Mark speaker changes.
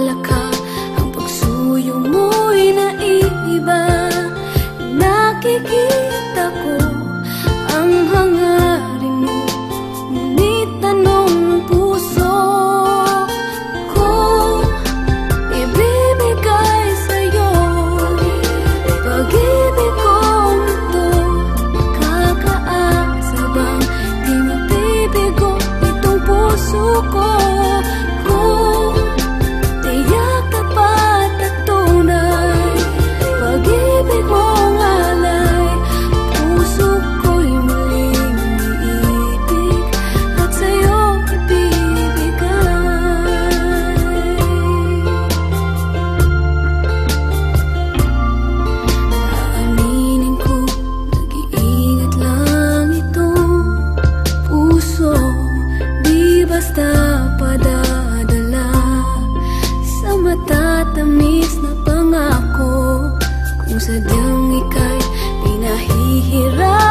Speaker 1: wala ka, ang pagsuyo mo'y naiiba. Nakikita ko ang hangarin mo, ngunit tanong ng puso ko, ibibigay sa'yo pag-ibig kong ito. Nakakaasa bang di mabibigo itong puso ko? Kung tiyak tapat at tunay, pag-ibig mong alay, puso ko'y muling iibig at sa'yo ibibigay. Aaminin ko, nag-iingat lang itong puso, di basta padadala sa matatamis na pangako. Kung sadyang ika'y pinahihirap